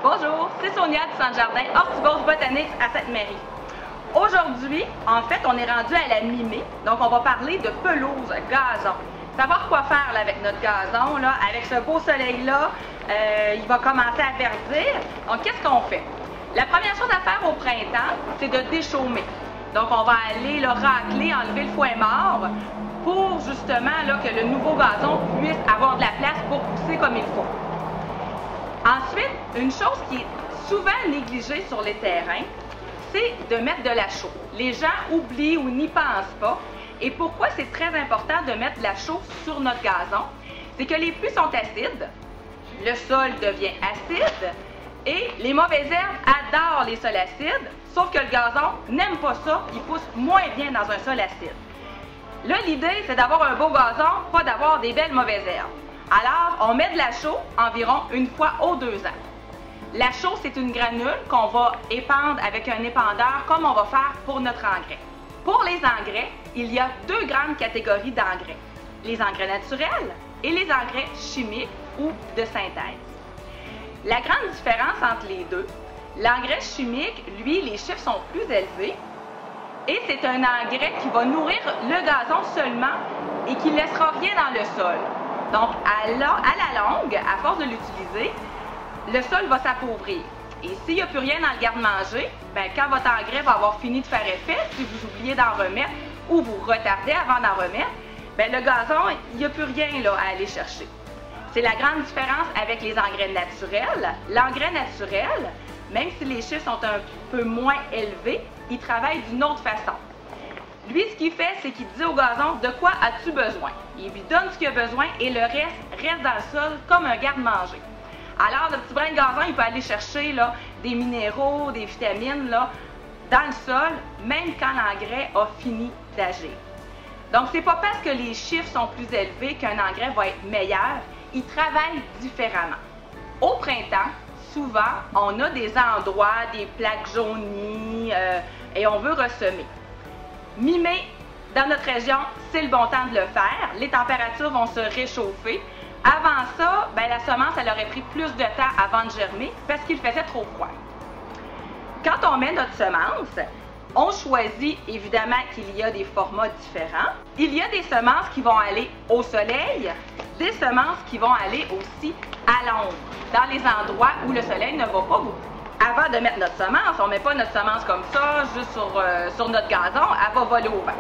Bonjour, c'est Sonia du Centre Jardin Hortibose Botanique à Sainte-Marie. Aujourd'hui, en fait, on est rendu à la mi-mai, donc on va parler de pelouse, gazon. Savoir quoi faire là, avec notre gazon, là, avec ce beau soleil-là, il va commencer à verdir. Donc, qu'est-ce qu'on fait? La première chose à faire au printemps, c'est de déchaumer. Donc, on va aller là, racler, enlever le foin mort pour justement là, que le nouveau gazon puisse avoir de la place pour pousser comme il faut. Ensuite, une chose qui est souvent négligée sur les terrains, c'est de mettre de la chaux. Les gens oublient ou n'y pensent pas. Et pourquoi c'est très important de mettre de la chaux sur notre gazon? C'est que les pluies sont acides, le sol devient acide et les mauvaises herbes adorent les sols acides, sauf que le gazon n'aime pas ça, il pousse moins bien dans un sol acide. Là, l'idée, c'est d'avoir un beau gazon, pas d'avoir des belles mauvaises herbes. Alors, on met de la chaux environ une fois aux 2 ans. La chaux, c'est une granule qu'on va épandre avec un épandeur comme on va faire pour notre engrais. Pour les engrais, il y a 2 grandes catégories d'engrais. Les engrais naturels et les engrais chimiques ou de synthèse. La grande différence entre les deux, l'engrais chimique, lui, les chiffres sont plus élevés et c'est un engrais qui va nourrir le gazon seulement et qui ne laissera rien dans le sol. Donc, à la longue, à force de l'utiliser, le sol va s'appauvrir. Et s'il n'y a plus rien dans le garde-manger, bien, quand votre engrais va avoir fini de faire effet, si vous oubliez d'en remettre ou vous retardez avant d'en remettre, bien, le gazon, il n'y a plus rien là, à aller chercher. C'est la grande différence avec les engrais naturels. L'engrais naturel, même si les chiffres sont un peu moins élevés, il travaille d'une autre façon. Lui, ce qu'il fait, c'est qu'il dit au gazon de quoi as-tu besoin. Il lui donne ce qu'il a besoin et le reste dans le sol comme un garde-manger. Alors, le petit brin de gazon, il peut aller chercher là, des minéraux, des vitamines là, dans le sol, même quand l'engrais a fini d'agir. Donc, c'est pas parce que les chiffres sont plus élevés qu'un engrais va être meilleur. Il travaille différemment. Au printemps, souvent, on a des endroits, des plaques jaunies et on veut ressemer. Mi-mai, dans notre région, c'est le bon temps de le faire. Les températures vont se réchauffer. Avant ça, bien, la semence, elle aurait pris plus de temps avant de germer parce qu'il faisait trop froid. Quand on met notre semence, on choisit évidemment qu'il y a des formats différents. Il y a des semences qui vont aller au soleil, des semences qui vont aller aussi à l'ombre, dans les endroits où le soleil ne va pas beaucoup. Avant de mettre notre semence, on ne met pas notre semence comme ça, juste sur notre gazon, elle va voler au vent.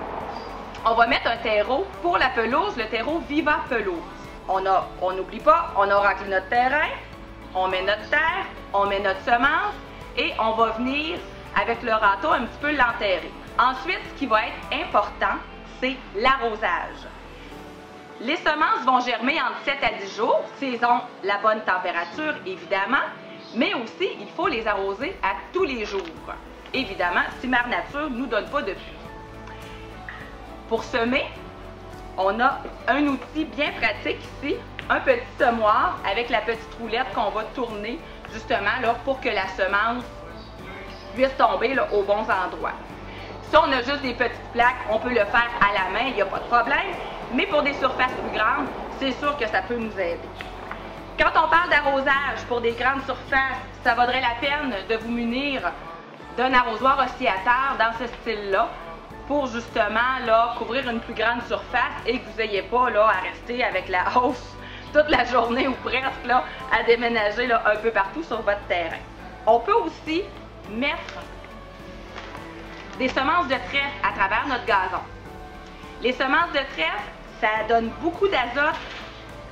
On va mettre un terreau pour la pelouse, le terreau Viva Pelouse. On n'oublie pas, on a raclé notre terrain, on met notre terre, on met notre semence et on va venir avec le râteau un petit peu l'enterrer. Ensuite, ce qui va être important, c'est l'arrosage. Les semences vont germer entre 7 à 10 jours, s'ils ont la bonne température, évidemment, mais aussi, il faut les arroser à tous les jours. Évidemment, si Mère Nature ne nous donne pas de pluie. Pour semer, on a un outil bien pratique ici, un petit semoir avec la petite roulette qu'on va tourner justement là, pour que la semence puisse tomber là, aux bons endroits. Si on a juste des petites plaques, on peut le faire à la main, il n'y a pas de problème, mais pour des surfaces plus grandes, c'est sûr que ça peut nous aider. Quand on parle d'arrosage pour des grandes surfaces, ça vaudrait la peine de vous munir d'un arrosoir oscillateur dans ce style-là pour justement là, couvrir une plus grande surface et que vous n'ayez pas là, à rester avec la hausse toute la journée ou presque là, à déménager là, un peu partout sur votre terrain. On peut aussi mettre des semences de trèfle à travers notre gazon. Les semences de trèfle, ça donne beaucoup d'azote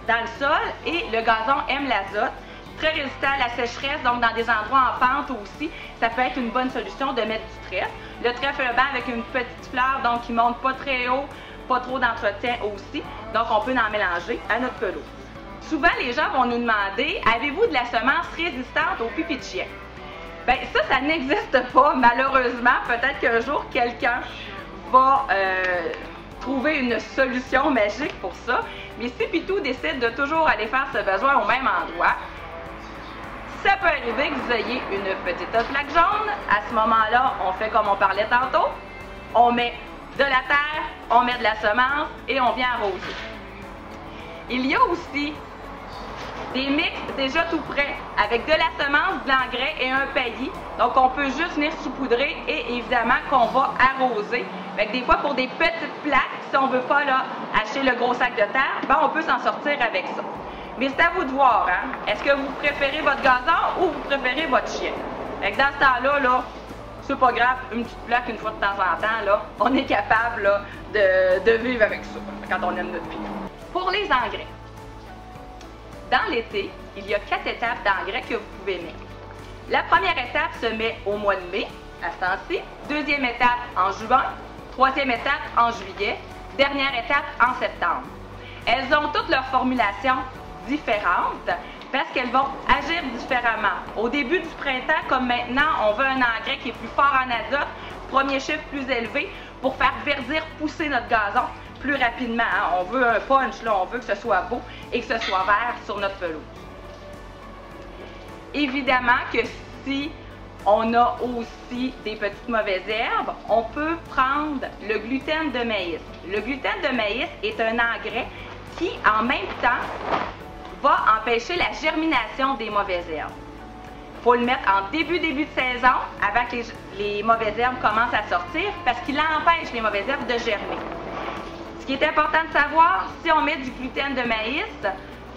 dans le sol et le gazon aime l'azote. Très résistant à la sécheresse, donc dans des endroits en pente aussi, ça peut être une bonne solution de mettre du trèfle. Le trèfle blanc avec une petite fleur, donc qui monte pas très haut, pas trop d'entretien aussi, donc on peut en mélanger à notre pelouse. Souvent, les gens vont nous demander, avez-vous de la semence résistante au pipi de chien? Bien, ça n'existe pas, malheureusement. Peut-être qu'un jour, quelqu'un va trouver une solution magique pour ça. Mais si Pitou décide de toujours aller faire ce besoin au même endroit, ça peut arriver que vous ayez une petite plaque jaune. À ce moment-là, on fait comme on parlait tantôt. On met de la terre, on met de la semence et on vient arroser. Il y a aussi des mix déjà tout prêts avec de la semence, de l'engrais et un paillis. Donc, on peut juste venir saupoudrer et évidemment qu'on va arroser. Fait que des fois, pour des petites plaques, si on ne veut pas là, acheter le gros sac de terre, ben, on peut s'en sortir avec ça. Mais c'est à vous de voir, hein? Est-ce que vous préférez votre gazon ou vous préférez votre chien? Fait que dans ce temps-là, là, c'est pas grave, une petite plaque une fois de temps en temps, là, on est capable là, de vivre avec ça quand on aime notre vie. Pour les engrais, dans l'été, il y a 4 étapes d'engrais que vous pouvez mettre. La première étape se met au mois de mai, à ce temps-ci. Deuxième étape en juin. Troisième étape en juillet. Dernière étape en septembre. Elles ont toutes leurs formulations différentes parce qu'elles vont agir différemment. Au début du printemps, comme maintenant, on veut un engrais qui est plus fort en azote, premier chiffre plus élevé, pour faire verdir, pousser notre gazon plus rapidement. Hein. On veut un punch, là, on veut que ce soit beau et que ce soit vert sur notre pelouse. Évidemment que si on a aussi des petites mauvaises herbes, on peut prendre le gluten de maïs. Le gluten de maïs est un engrais qui, en même temps, va empêcher la germination des mauvaises herbes. Il faut le mettre en début de saison, avant que les mauvaises herbes commencent à sortir, parce qu'il empêche les mauvaises herbes de germer. Ce qui est important de savoir, si on met du gluten de maïs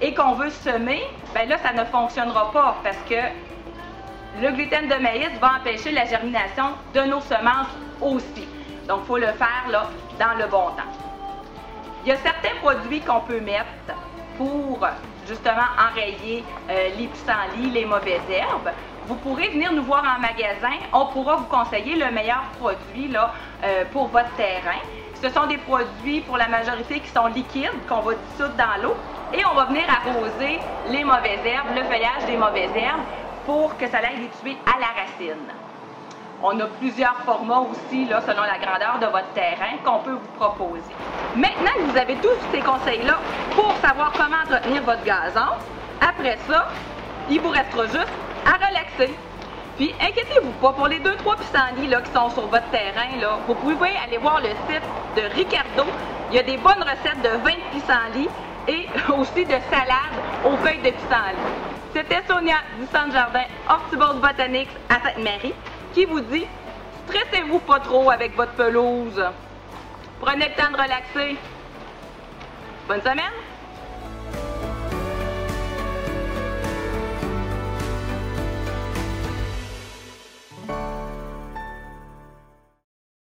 et qu'on veut semer, bien là, ça ne fonctionnera pas, parce que le gluten de maïs va empêcher la germination de nos semences aussi. Donc, il faut le faire là, dans le bon temps. Il y a certains produits qu'on peut mettre pour justement enrayer les pissenlits, les mauvaises herbes. Vous pourrez venir nous voir en magasin. On pourra vous conseiller le meilleur produit là, pour votre terrain. Ce sont des produits pour la majorité qui sont liquides, qu'on va dissoudre dans l'eau. Et on va venir arroser les mauvaises herbes, le feuillage des mauvaises herbes, pour que ça aille les tuer à la racine. On a plusieurs formats aussi, là, selon la grandeur de votre terrain, qu'on peut vous proposer. Maintenant que vous avez tous ces conseils-là pour savoir comment entretenir votre gazon, après ça, il vous restera juste à relaxer. Puis, inquiétez-vous pas, pour les 2-3 pissenlits là, qui sont sur votre terrain, là, vous pouvez aller voir le site de Ricardo. Il y a des bonnes recettes de 20 pissenlits et aussi de salade aux feuilles de pissenlit. C'était Sonia du Centre Jardin Hortibonde Botanics à Sainte-Marie qui vous dit « Stressez-vous pas trop avec votre pelouse. Prenez le temps de relaxer. Bonne semaine! »